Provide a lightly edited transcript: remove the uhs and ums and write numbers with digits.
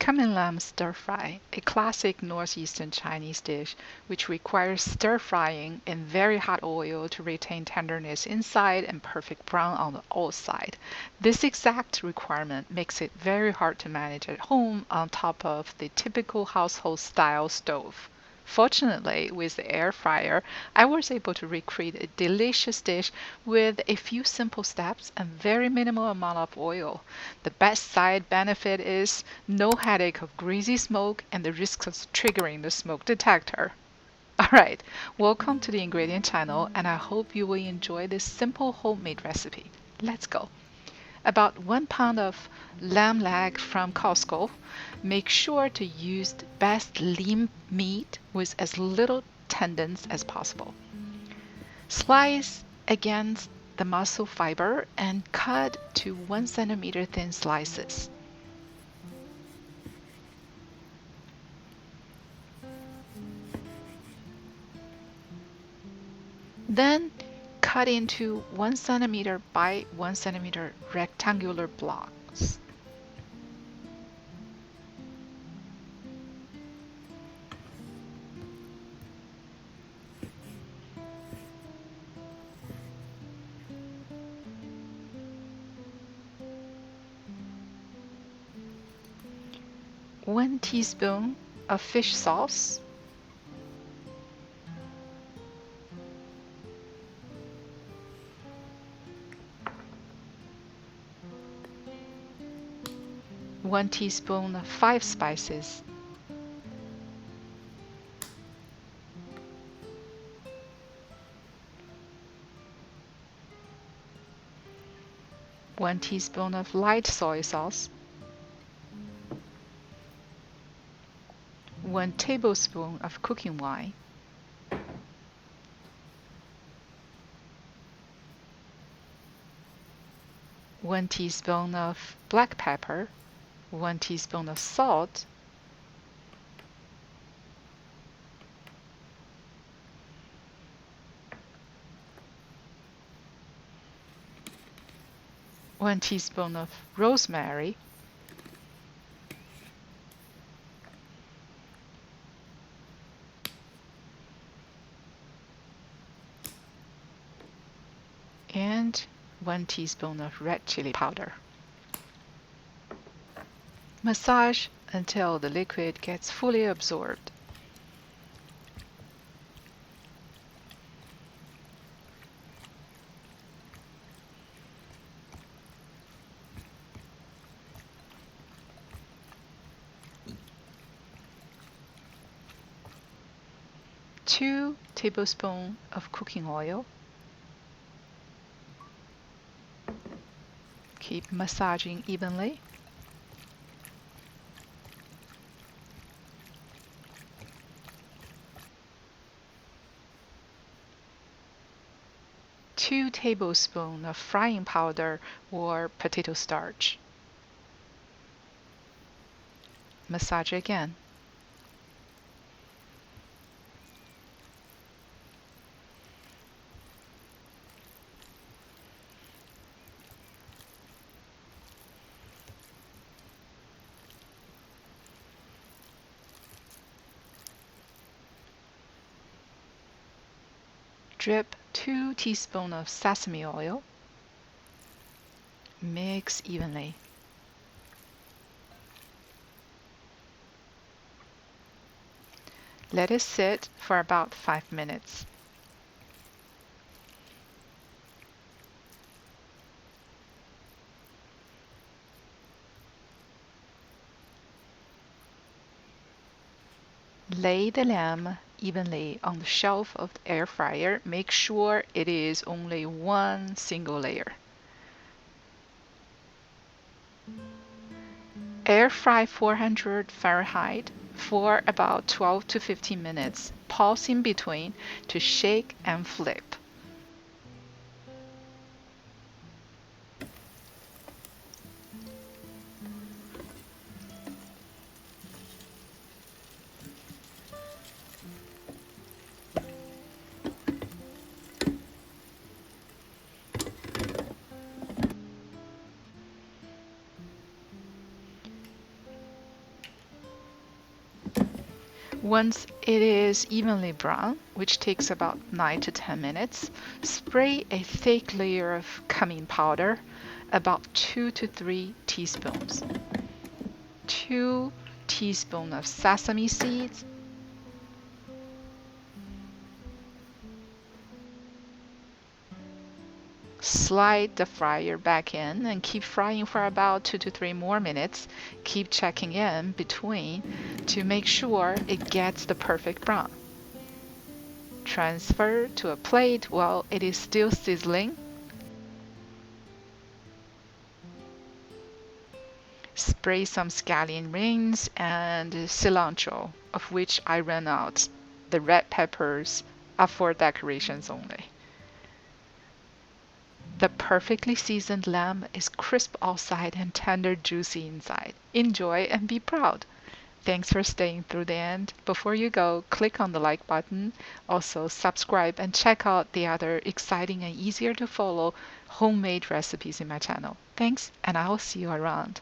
Cumin Lamb Stir Fry, a classic northeastern Chinese dish which requires stir frying in very hot oil to retain tenderness inside and perfect brown on the outside. This exact requirement makes it very hard to manage at home on top of the typical household style stove. Fortunately, with the air fryer, I was able to recreate a delicious dish with a few simple steps and very minimal amount of oil. The best side benefit is no headache of greasy smoke and the risk of triggering the smoke detector. Alright, welcome to the ingredient channel and I hope you will enjoy this simple homemade recipe. Let's go. About 1 pound of lamb leg from Costco. Make sure to use the best lean meat with as little tendons as possible. Slice against the muscle fiber and cut to 1 centimeter thin slices. Then cut into 1 centimeter by 1 centimeter rectangular blocks. One teaspoon of fish sauce, 1 teaspoon of 5 spices, 1 teaspoon of light soy sauce, 1 tablespoon of cooking wine, 1 teaspoon of black pepper, 1 teaspoon of salt, one teaspoon of rosemary, and 1 teaspoon of red chili powder. Massage until the liquid gets fully absorbed. Two tablespoons of cooking oil. Keep massaging evenly. Two tablespoons of frying powder or potato starch. Massage again. Drip 2 teaspoons of sesame oil. Mix evenly. Let it sit for about 5 minutes. Lay the lamb evenly on the shelf of the air fryer. Make sure it is only one single layer. Air fry 400 Fahrenheit for about 12 to 15 minutes. Pause in between to shake and flip. Once it is evenly brown, which takes about 9 to 10 minutes, spray a thick layer of cumin powder, about 2 to 3 teaspoons. 2 teaspoons of sesame seeds, slide the fryer back in and keep frying for about 2 to 3 more minutes. Keep checking in between to make sure it gets the perfect brown. Transfer to a plate while it is still sizzling. Spray some scallion rings and cilantro, of which I ran out. The red peppers are for decorations only. The perfectly seasoned lamb is crisp outside and tender, juicy inside. Enjoy and be proud. Thanks for staying through the end. Before you go, click on the like button. Also, subscribe and check out the other exciting and easier to follow homemade recipes in my channel. Thanks, and I will see you around.